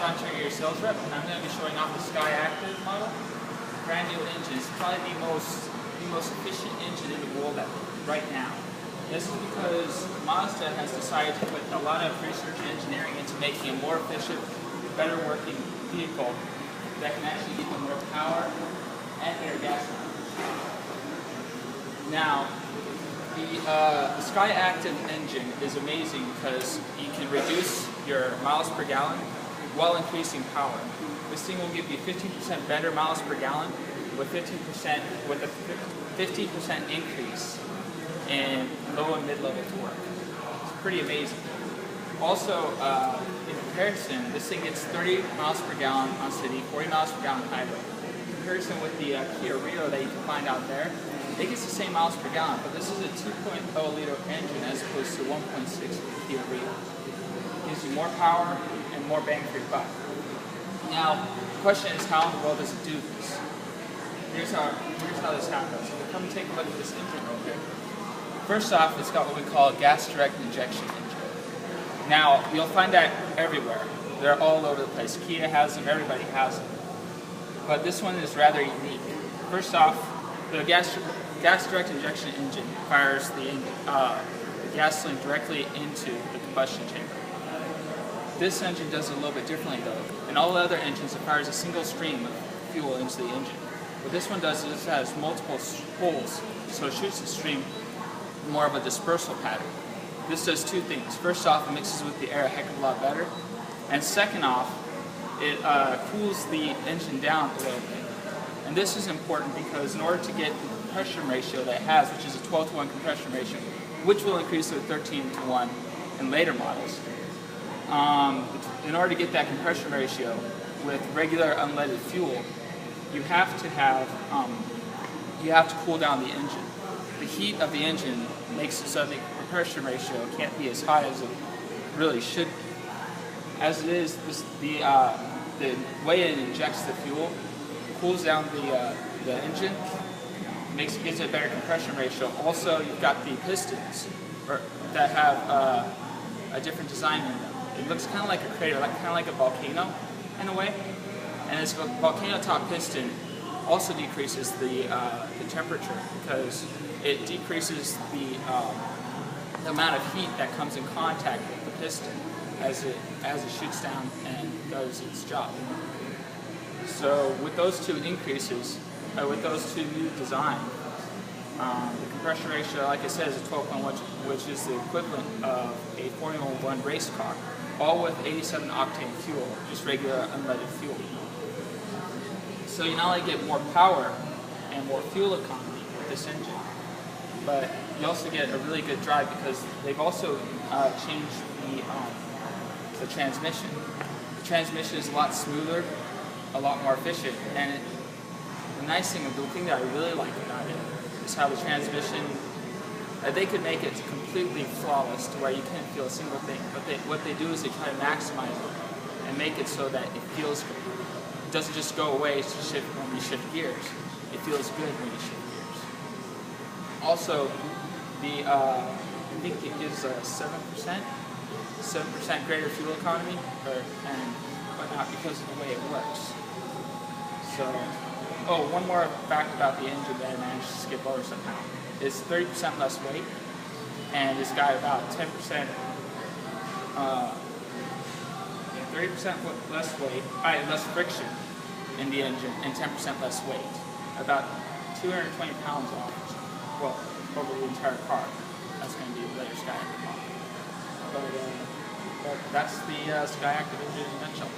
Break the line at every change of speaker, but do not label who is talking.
John Trigger, your sales rep, and I'm going to be showing off the SKYACTIV model. Brand new engine. It's probably the most efficient engine in the world right now. This is because Mazda has decided to put a lot of research and engineering into making a more efficient, better working vehicle that can actually give them more power and better gas mileage. Now, the SKYACTIV engine is amazing because you can reduce your miles per gallon while increasing power. This thing will give you 15% better miles per gallon with a 15% increase in low and mid-level torque. It's pretty amazing. Also, in comparison, this thing gets 30 miles per gallon on city, 40 miles per gallon highway. In comparison with the Kia Rio that you can find out there, it gets the same miles per gallon, but this is a 2.0 liter engine as opposed to 1.6 Kia Rio. It gives you more power and more bang for your buck. Now, the question is, how in the world does it do this? Here's how this happens. Come and take a look at this engine real quick. First off, it's got what we call a gas direct injection engine. Now, you'll find that everywhere. They're all over the place. Kia has them, everybody has them. But this one is rather unique. First off, the gas direct injection engine fires the gasoline directly into the combustion chamber. This engine does it a little bit differently though. In all the other engines, it fires a single stream of fuel into the engine. What this one does is it has multiple holes, so it shoots the stream more of a dispersal pattern. This does two things. First off, it mixes with the air a heck of a lot better. And second off, it cools the engine down a little bit. And this is important because in order to get the compression ratio that it has, which is a 12-to-1 compression ratio, which will increase to a 13-to-1 in later models, in order to get that compression ratio with regular unleaded fuel, you have to cool down the engine. The heat of the engine makes it so the compression ratio can't be as high as it really should be. As it is, the way it injects the fuel cools down the engine, gives it a better compression ratio. Also, you've got the pistons that have a different design in them. It looks kind of like a crater, kind of like a volcano in a way. And this volcano top piston also decreases the temperature because it decreases the amount of heat that comes in contact with the piston as it shoots down and does its job. So with those two increases, with those two new designs, the compression ratio, like I said, is a 12.1, which is the equivalent of a Formula 1 race car, all with 87 octane fuel, just regular unleaded fuel. So you not only get more power and more fuel economy with this engine, but you also get a really good drive because they've also changed the transmission. The transmission is a lot smoother, a lot more efficient, and the nice thing, the thing that I really like about it is how the transmission, they could make it completely flawless to where you can't feel a single thing, but what they do is they try to maximize it and make it so that it feels good. It doesn't just go away when you shift gears. It feels good when you shift gears. Also, I think it gives a 7% greater fuel economy, and whatnot because of the way it works. So, one more fact about the engine that I managed to skip over somehow. It's 30% less weight, and it's got about 10%, 30% less weight, less friction in the engine, and 10% less weight. About 220 pounds off, well, over the entire car. That's going to be the later SKYACTIV model. But that's the SKYACTIV engine in a nutshell.